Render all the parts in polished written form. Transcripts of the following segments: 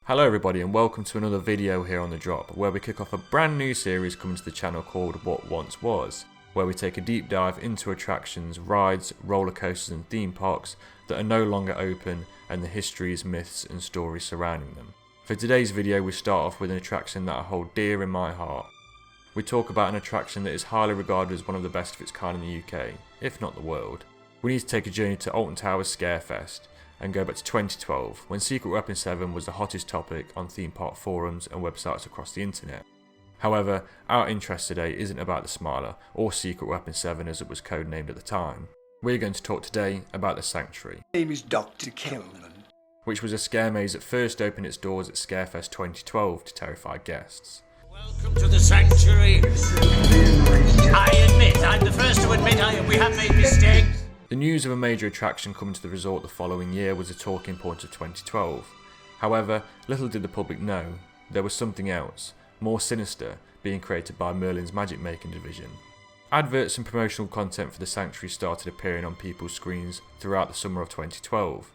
Hello everybody and welcome to another video here on The Drop, where we kick off a brand new series coming to the channel called What Once Was, where we take a deep dive into attractions, rides, roller coasters and theme parks that are no longer open and the histories, myths and stories surrounding them. For today's video we start off with an attraction that I hold dear in my heart. We talk about an attraction that is highly regarded as one of the best of its kind in the UK, if not the world. We need to take a journey to Alton Towers Scarefest and go back to 2012, when Secret Weapon 7 was the hottest topic on theme park forums and websites across the internet. However, our interest today isn't about the Smiler, or Secret Weapon 7 as it was codenamed at the time. We're going to talk today about the Sanctuary. My name is Dr. Kelman. Which was a scare maze that first opened its doors at Scarefest 2012 to terrify guests. Welcome to the Sanctuary. I admit, I'm the first to admit we have made mistakes. The news of a major attraction coming to the resort the following year was a talking point of 2012. However, little did the public know, there was something else, more sinister, being created by Merlin's magic making division. Adverts and promotional content for the Sanctuary started appearing on people's screens throughout the summer of 2012.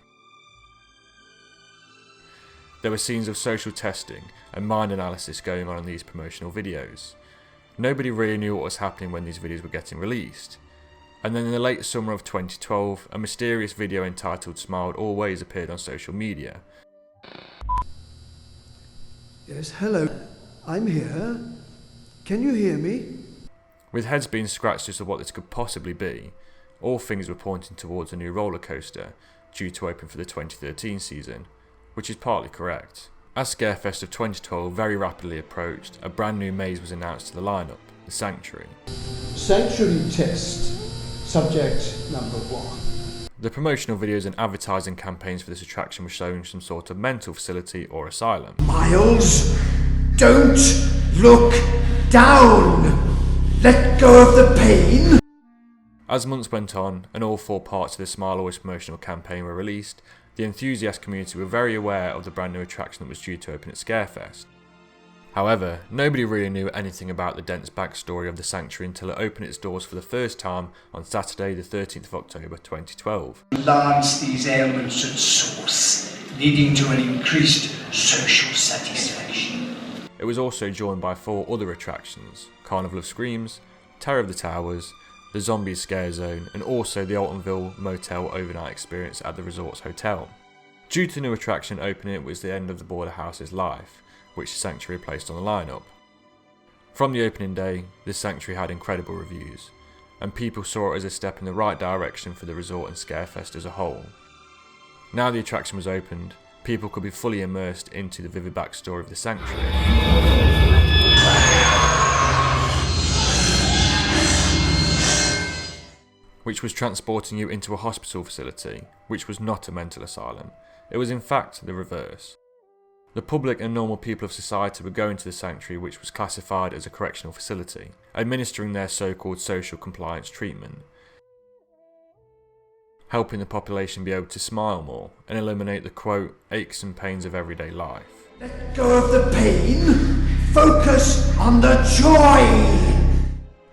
There were scenes of social testing and mind analysis going on in these promotional videos. Nobody really knew what was happening when these videos were getting released. And then in the late summer of 2012, a mysterious video entitled Smiled Always appeared on social media. Yes, hello. I'm here. Can you hear me? With heads being scratched as to what this could possibly be, all things were pointing towards a new roller coaster, due to open for the 2013 season, which is partly correct. As Scarefest of 2012 very rapidly approached, a brand new maze was announced to the lineup, the Sanctuary. Sanctuary test. Subject number 1. The promotional videos and advertising campaigns for this attraction were showing some sort of mental facility or asylum. Miles, don't look down. Let go of the pain. As months went on and all 4 parts of the Smile Always promotional campaign were released, the enthusiast community were very aware of the brand new attraction that was due to open at Scarefest. However, nobody really knew anything about the dense backstory of the Sanctuary until it opened its doors for the first time on Saturday the 13th of October 2012. Lance these ailments at source, leading to an increased social satisfaction. It was also joined by 4 other attractions: Carnival of Screams, Terror of the Towers, the Zombie Scare Zone, and also the Altonville Motel overnight experience at the resort's hotel. Due to the new attraction opening, it was the end of the Border House's life, which the Sanctuary placed on the lineup. From the opening day, the Sanctuary had incredible reviews, and people saw it as a step in the right direction for the resort and Scarefest as a whole. Now the attraction was opened, people could be fully immersed into the vivid backstory of the Sanctuary. Which was transporting you into a hospital facility, which was not a mental asylum. It was in fact the reverse. The public and normal people of society were going to the Sanctuary, which was classified as a correctional facility, administering their so-called social compliance treatment, helping the population be able to smile more and eliminate the quote, aches and pains of everyday life. Let go of the pain. Focus on the joy.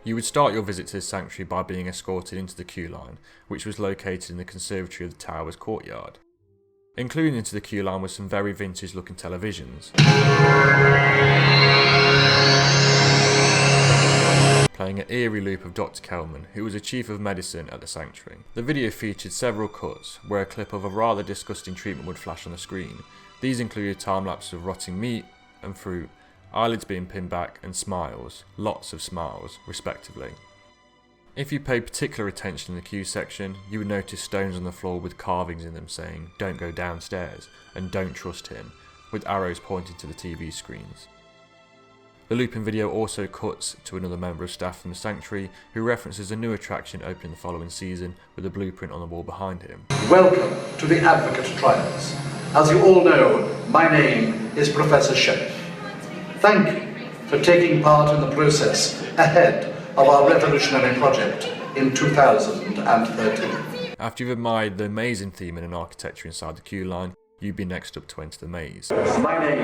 You would start your visit to the Sanctuary by being escorted into the queue line, which was located in the conservatory of the Tower's courtyard. Included into the queue line were some very vintage looking televisions, playing an eerie loop of Dr. Kelman, who was a chief of medicine at the Sanctuary. The video featured several cuts, where a clip of a rather disgusting treatment would flash on the screen. These included time-lapses of rotting meat and fruit, eyelids being pinned back and smiles, lots of smiles, respectively. If you paid particular attention in the queue section, you would notice stones on the floor with carvings in them saying, "Don't go downstairs," and "Don't trust him," with arrows pointing to the TV screens. The looping video also cuts to another member of staff from the Sanctuary who references a new attraction opening the following season with a blueprint on the wall behind him. Welcome to the Advocate Trials. As you all know, my name is Professor Sheriff. Thank you for taking part in the process ahead of our revolutionary project in 2013. After you've admired the amazing theming and architecture inside the queue line, you'd be next up to enter the maze. My name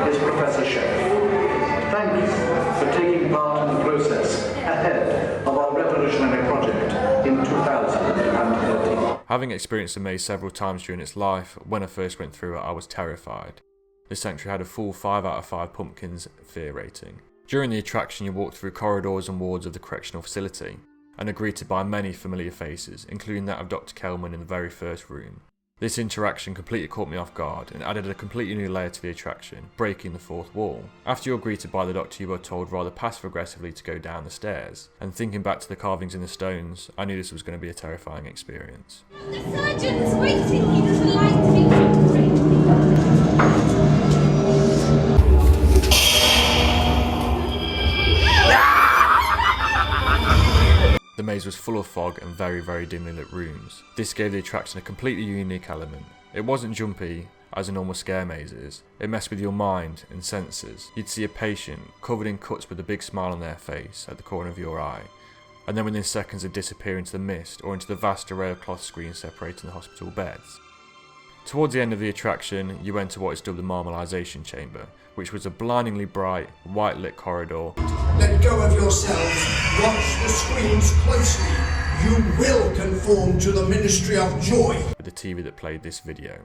is Professor Sheriff. Thank you for taking part in the process ahead of our revolutionary project in 2013. Having experienced the maze several times during its life, when I first went through it I was terrified. The sanctuary had a full 5 out of 5 pumpkins fear rating. During the attraction you walked through corridors and wards of the correctional facility, and are greeted by many familiar faces, including that of Dr. Kelman in the very first room. This interaction completely caught me off guard and added a completely new layer to the attraction, breaking the fourth wall. After you're greeted by the doctor, you are told rather passive-aggressively to go down the stairs, and thinking back to the carvings in the stones, I knew this was going to be a terrifying experience. The surgeon's waiting, he doesn't like to be... The maze was full of fog and very dimly lit rooms. This gave the attraction a completely unique element. It wasn't jumpy as a normal scare maze is. It messed with your mind and senses. You'd see a patient covered in cuts with a big smile on their face at the corner of your eye, and then within seconds they'd disappear into the mist or into the vast array of cloth screens separating the hospital beds. Towards the end of the attraction, you enter what is dubbed the Marmalisation Chamber, which was a blindingly bright, white lit corridor. Let go of yourselves. Watch the screens closely. You will conform to the Ministry of Joy. With the TV that played this video.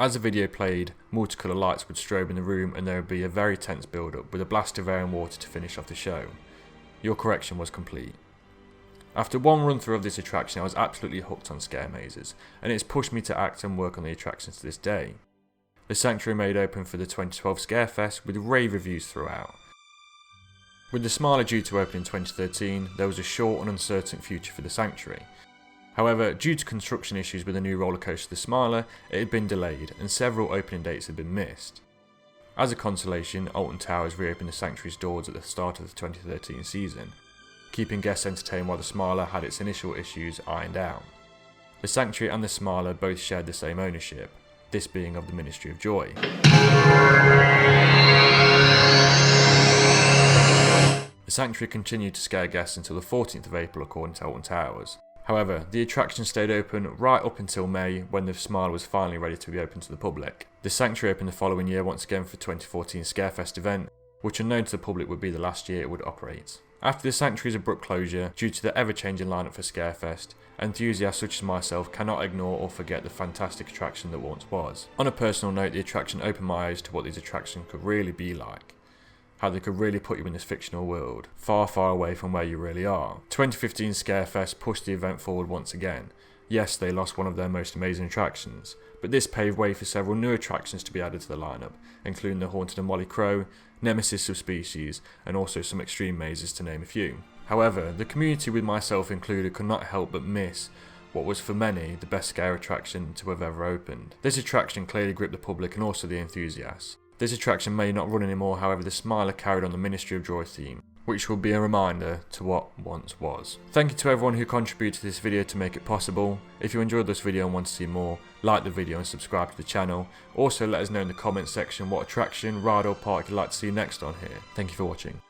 As the video played, multicolour lights would strobe in the room and there would be a very tense build-up with a blast of air and water to finish off the show. Your correction was complete. After one run through of this attraction I was absolutely hooked on scare mazes, and it's pushed me to act and work on the attractions to this day. The sanctuary made open for the 2012 Scarefest with rave reviews throughout. With the Smiler due to open in 2013, there was a short and uncertain future for the sanctuary. However, due to construction issues with the new roller coaster The Smiler, it had been delayed and several opening dates had been missed. As a consolation, Alton Towers reopened the sanctuary's doors at the start of the 2013 season, keeping guests entertained while The Smiler had its initial issues ironed out. The sanctuary and The Smiler both shared the same ownership, this being of the Ministry of Joy. The sanctuary continued to scare guests until the 14th of April according to Alton Towers. However, the attraction stayed open right up until May when the Smiler was finally ready to be open to the public. The sanctuary opened the following year once again for the 2014 Scarefest event, which unknown to the public would be the last year it would operate. After the sanctuary's abrupt closure, due to the ever-changing lineup for Scarefest, enthusiasts such as myself cannot ignore or forget the fantastic attraction that once was. On a personal note, the attraction opened my eyes to what these attractions could really be like. How they could really put you in this fictional world, far away from where you really are. 2015 Scarefest pushed the event forward once again. Yes, they lost one of their most amazing attractions, but this paved way for several new attractions to be added to the lineup, including the Haunted and Molly Crow, Nemesis Subspecies, and also some extreme mazes to name a few. However, the community with myself included could not help but miss what was for many the best scare attraction to have ever opened. This attraction clearly gripped the public and also the enthusiasts. This attraction may not run anymore, however the Smiler carried on the Ministry of Joy theme, which will be a reminder to what once was. Thank you to everyone who contributed to this video to make it possible. If you enjoyed this video and want to see more, like the video and subscribe to the channel. Also let us know in the comments section what attraction, ride or park you'd like to see next on here. Thank you for watching.